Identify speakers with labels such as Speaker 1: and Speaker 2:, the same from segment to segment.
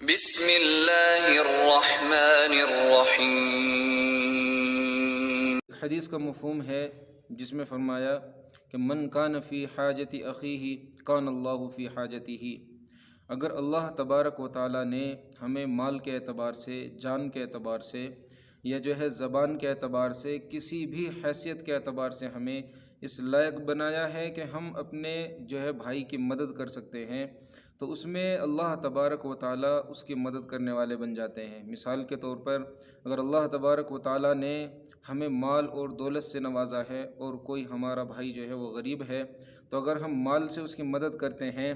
Speaker 1: بسم اللہ الرحمن الرحیم۔
Speaker 2: حدیث کا مفہوم ہے جس میں فرمایا کہ من کان فی حاجت اخیہ کان اللہ فی حاجتہ۔ اگر اللہ تبارک و تعالیٰ نے ہمیں مال کے اعتبار سے، جان کے اعتبار سے، یا جو ہے زبان کے اعتبار سے، کسی بھی حیثیت کے اعتبار سے ہمیں اس لائق بنایا ہے کہ ہم اپنے جو ہے بھائی کی مدد کر سکتے ہیں، تو اس میں اللہ تبارک و تعالیٰ اس کی مدد کرنے والے بن جاتے ہیں۔ مثال کے طور پر اگر اللہ تبارک و تعالیٰ نے ہمیں مال اور دولت سے نوازا ہے اور کوئی ہمارا بھائی جو ہے وہ غریب ہے، تو اگر ہم مال سے اس کی مدد کرتے ہیں،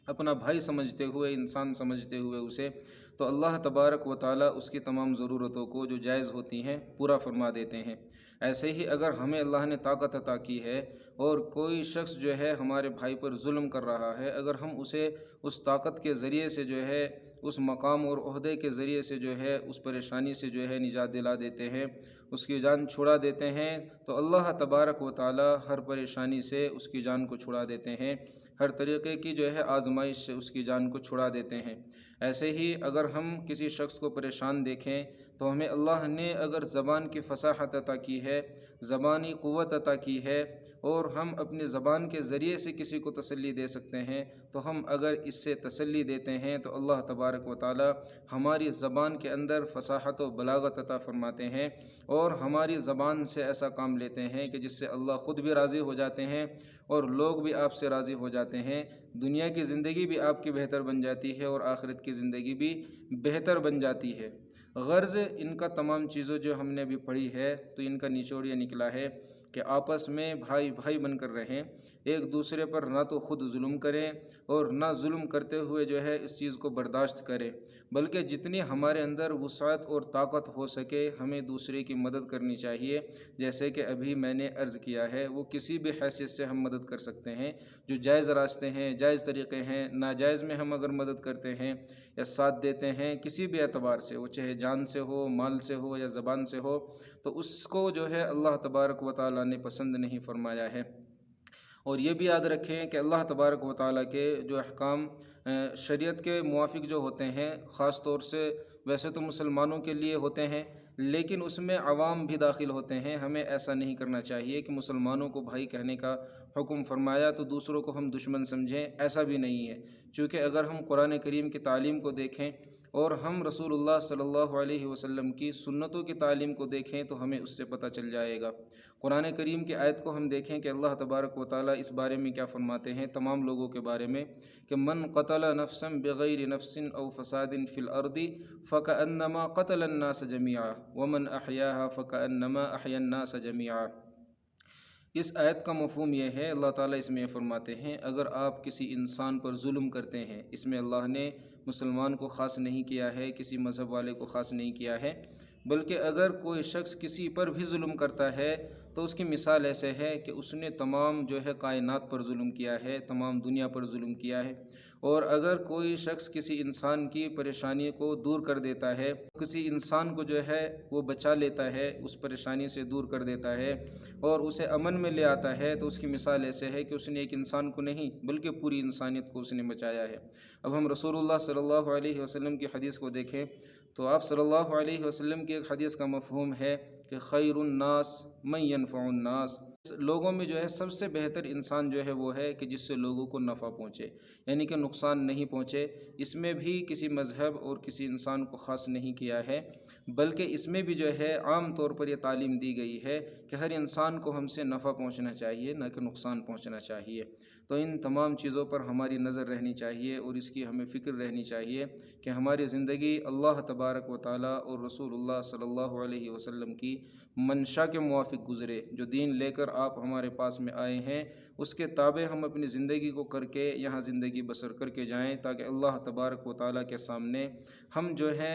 Speaker 2: اپنا بھائی سمجھتے ہوئے، انسان سمجھتے ہوئے اسے، تو اللہ تبارک و تعالیٰ اس کی تمام ضرورتوں کو جو جائز ہوتی ہیں پورا فرما دیتے ہیں۔ ایسے ہی اگر ہمیں اللہ نے طاقت عطا کی ہے اور کوئی شخص جو ہے ہمارے بھائی پر ظلم کر رہا ہے، اگر ہم اسے اس طاقت کے ذریعے سے جو ہے، اس مقام اور عہدے کے ذریعے سے جو ہے اس پریشانی سے جو ہے نجات دلا دیتے ہیں، اس کی جان چھڑا دیتے ہیں، تو اللہ تبارک و تعالیٰ ہر پریشانی سے اس کی جان کو چھڑا دیتے ہیں، ہر طریقے کی جو ہے آزمائش سے اس کی جان کو چھڑا دیتے ہیں۔ ایسے ہی اگر ہم کسی شخص کو پریشان دیکھیں تو ہمیں اللہ نے اگر زبان کی فصاحت عطا کی ہے، زبانی قوت عطا کی ہے، اور ہم اپنی زبان کے ذریعے سے کسی کو تسلی دے سکتے ہیں، تو ہم اگر اس سے تسلی دیتے ہیں تو اللہ تبارک و تعالی ہماری زبان کے اندر فصاحت و بلاغت عطا فرماتے ہیں، اور ہماری زبان سے ایسا کام لیتے ہیں کہ جس سے اللہ خود بھی راضی ہو جاتے ہیں اور لوگ بھی آپ سے راضی ہو جاتے ہیں۔ دنیا کی زندگی بھی آپ کی بہتر بن جاتی ہے اور آخرت کی زندگی بھی بہتر بن جاتی ہے۔ غرض ان کا تمام چیزوں جو ہم نے ابھی پڑھی ہے، تو ان کا نچوڑ یہ نکلا ہے کہ آپس میں بھائی بھائی بن کر رہیں، ایک دوسرے پر نہ تو خود ظلم کریں اور نہ ظلم کرتے ہوئے جو ہے اس چیز کو برداشت کریں، بلکہ جتنی ہمارے اندر وسعت اور طاقت ہو سکے ہمیں دوسرے کی مدد کرنی چاہیے۔ جیسے کہ ابھی میں نے عرض کیا ہے، وہ کسی بھی حیثیت سے ہم مدد کر سکتے ہیں، جو جائز راستے ہیں، جائز طریقے ہیں، ناجائز میں ہم اگر مدد کرتے ہیں یا ساتھ دیتے ہیں کسی بھی اعتبار سے، وہ چاہے جان سے ہو، مال سے ہو یا زبان سے ہو، تو اس کو جو ہے اللہ تبارک و تعالیٰ نے پسند نہیں فرمایا ہے۔ اور یہ بھی یاد رکھیں کہ اللہ تبارک و تعالیٰ کے جو احکام شریعت کے موافق جو ہوتے ہیں، خاص طور سے ویسے تو مسلمانوں کے لیے ہوتے ہیں، لیکن اس میں عوام بھی داخل ہوتے ہیں۔ ہمیں ایسا نہیں کرنا چاہیے کہ مسلمانوں کو بھائی کہنے کا حکم فرمایا تو دوسروں کو ہم دشمن سمجھیں، ایسا بھی نہیں ہے۔ چونکہ اگر ہم قرآن کریم کی تعلیم کو دیکھیں اور ہم رسول اللہ صلی اللہ علیہ وسلم کی سنتوں کی تعلیم کو دیکھیں تو ہمیں اس سے پتہ چل جائے گا۔ قرآن کریم کی آیت کو ہم دیکھیں کہ اللہ تبارک و تعالیٰ اس بارے میں کیا فرماتے ہیں، تمام لوگوں کے بارے میں، کہ من قتل نفسا بغیر نفس او فساد فی الارض فکأنما قتل الناس جميعا ومن احیاها فکأنما احیا الناس جميعا۔ اس آیت کا مفہوم یہ ہے، اللہ تعالیٰ اس میں فرماتے ہیں اگر آپ کسی انسان پر ظلم کرتے ہیں، اس میں اللہ نے مسلمان کو خاص نہیں کیا ہے، کسی مذہب والے کو خاص نہیں کیا ہے، بلکہ اگر کوئی شخص کسی پر بھی ظلم کرتا ہے تو اس کی مثال ایسے ہے کہ اس نے تمام جو ہے کائنات پر ظلم کیا ہے، تمام دنیا پر ظلم کیا ہے۔ اور اگر کوئی شخص کسی انسان کی پریشانی کو دور کر دیتا ہے، کسی انسان کو جو ہے وہ بچا لیتا ہے، اس پریشانی سے دور کر دیتا ہے اور اسے امن میں لے آتا ہے، تو اس کی مثال ایسے ہے کہ اس نے ایک انسان کو نہیں بلکہ پوری انسانیت کو اس نے بچایا ہے۔ اب ہم رسول اللہ صلی اللہ علیہ وسلم کی حدیث کو دیکھیں تو آپ صلی اللہ علیہ وسلم کی ایک حدیث کا مفہوم ہے کہ خیر الناس من ينفع الناس، لوگوں میں جو ہے سب سے بہتر انسان جو ہے وہ ہے کہ جس سے لوگوں کو نفع پہنچے، یعنی کہ نقصان نہیں پہنچے۔ اس میں بھی کسی مذہب اور کسی انسان کو خاص نہیں کیا ہے، بلکہ اس میں بھی جو ہے عام طور پر یہ تعلیم دی گئی ہے کہ ہر انسان کو ہم سے نفع پہنچنا چاہیے، نہ کہ نقصان پہنچنا چاہیے۔ تو ان تمام چیزوں پر ہماری نظر رہنی چاہیے اور اس کی ہمیں فکر رہنی چاہیے کہ ہماری زندگی اللہ تبارک و تعالیٰ اور رسول اللہ صلی اللہ علیہ وسلم کی منشا کے موافق گزرے۔ جو دین لے کر آپ ہمارے پاس میں آئے ہیں اس کے تابع ہم اپنی زندگی کو کر کے یہاں زندگی بسر کر کے جائیں، تاکہ اللہ تبارک و تعالیٰ کے سامنے ہم جو ہے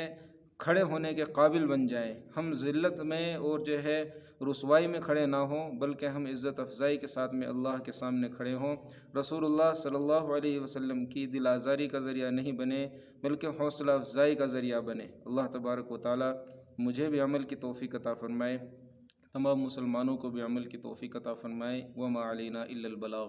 Speaker 2: کھڑے ہونے کے قابل بن جائیں، ہم ذلت میں اور جو ہے رسوائی میں کھڑے نہ ہوں، بلکہ ہم عزت افزائی کے ساتھ میں اللہ کے سامنے کھڑے ہوں، رسول اللہ صلی اللہ علیہ وسلم کی دل آزاری کا ذریعہ نہیں بنے بلکہ حوصلہ افزائی کا ذریعہ بنے۔ اللہ تبارک و تعالیٰ مجھے بھی عمل کی توفیق عطا فرمائے، تمام مسلمانوں کو بھی عمل کی توفیق عطا فرمائے۔ وما علینا الا البلاغ۔